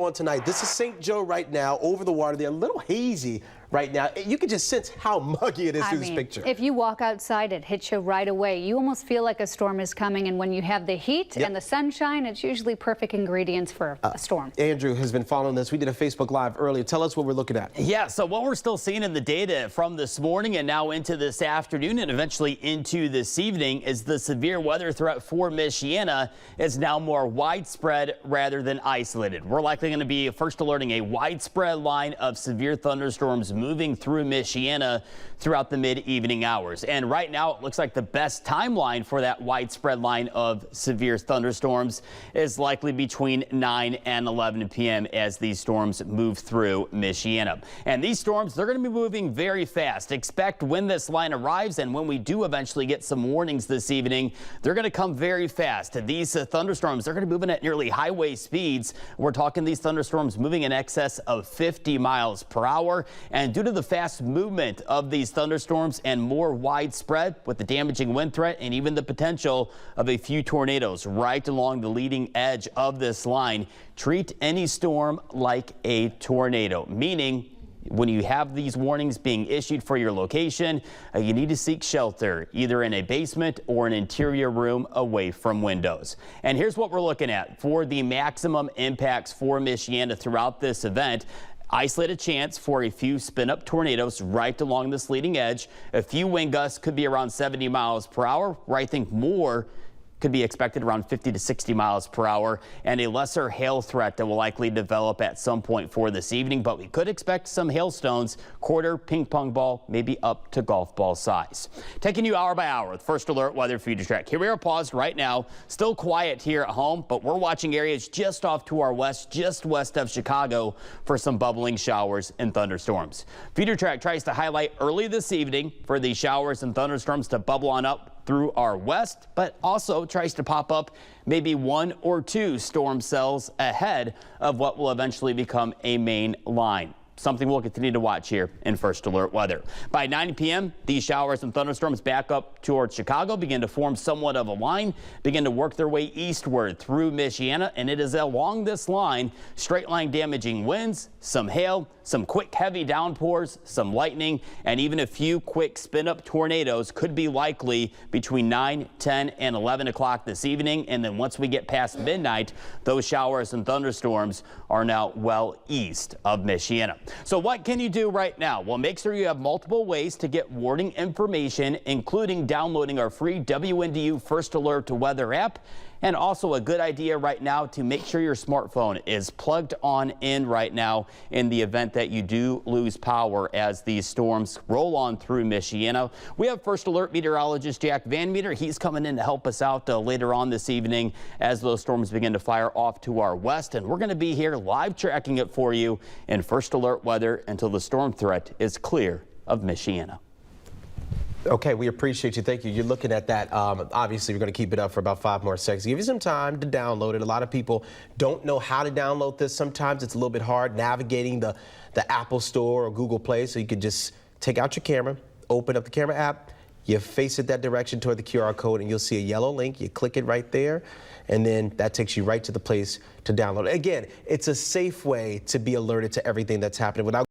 on tonight. This is St. Joe right now, over the water. They're a little hazy right now. You can just sense how muggy it is through this picture. If you walk outside, it hits you right away. You almost feel like a storm is coming, and when you have the heat and the sunshine, it's usually perfect ingredients for a storm. Andrew has been following this. We did a Facebook Live earlier. Tell us what we're looking at. Yeah, so what we're still seeing in the data from this morning and now into this afternoon and eventually into this evening is the severe weather threat for Michiana is now more widespread rather than isolated. We're likely going to be first alerting a widespread line of severe thunderstorms moving through Michiana throughout the mid-evening hours. And right now it looks like the best timeline for that widespread line of severe thunderstorms is likely between 9 and 11 p.m. as these storms move through Michiana. And these storms, they're going to be moving very fast. Expect when this line arrives and when we do eventually get some warnings this evening, they're going to come very fast. These thunderstorms, they're going to be moving at nearly highway speeds. We're talking these thunderstorms moving in excess of 50 miles per hour. And due to the fast movement of these thunderstorms and more widespread with the damaging wind threat and even the potential of a few tornadoes right along the leading edge of this line, treat any storm like a tornado, meaning when you have these warnings being issued for your location, you need to seek shelter either in a basement or an interior room away from windows. And here's what we're looking at for the maximum impacts for Michiana throughout this event. Isolated chance for a few spin-up tornadoes right along this leading edge. A few wind gusts could be around 70 miles per hour, where I think more could be expected around 50 to 60 miles per hour, and a lesser hail threat that will likely develop at some point for this evening. But we could expect some hailstones, quarter, ping pong ball, maybe up to golf ball size. Taking you hour by hour with First Alert Weather Future Track. Here we are paused right now. Still quiet here at home, but we're watching areas just off to our west, just west of Chicago, for some bubbling showers and thunderstorms. Future Track tries to highlight early this evening for these showers and thunderstorms to bubble on up through our west, but also tries to pop up maybe one or two storm cells ahead of what will eventually become a main line. Something we'll continue to watch here in First Alert Weather. By 9 p.m., these showers and thunderstorms back up towards Chicago, begin to form somewhat of a line, begin to work their way eastward through Michiana, and it is along this line, straight line damaging winds, some hail, some quick heavy downpours, some lightning, and even a few quick spin-up tornadoes could be likely between 9, 10, and 11 o'clock this evening. And then once we get past midnight, those showers and thunderstorms are now well east of Michiana. So what can you do right now? Well, make sure you have multiple ways to get warning information, including downloading our free WNDU First Alert Weather app. And also a good idea right now to make sure your smartphone is plugged on in right now in the event that you do lose power as these storms roll on through Michiana. We have First Alert meteorologist Jack Van Meter. He's coming in to help us out later on this evening as those storms begin to fire off to our west. And we're going to be here live tracking it for you in First Alert Weather until the storm threat is clear of Michiana. Okay, we appreciate you. Thank you. You're looking at that. Obviously, we're going to keep it up for about 5 more seconds. Give you some time to download it. A lot of people don't know how to download this. Sometimes it's a little bit hard navigating the Apple Store or Google Play. So you could just take out your camera, open up the camera app, you face it that direction toward the QR code, and you'll see a yellow link. You click it right there, and then that takes you right to the place to download. Again, it's a safe way to be alerted to everything that's happening without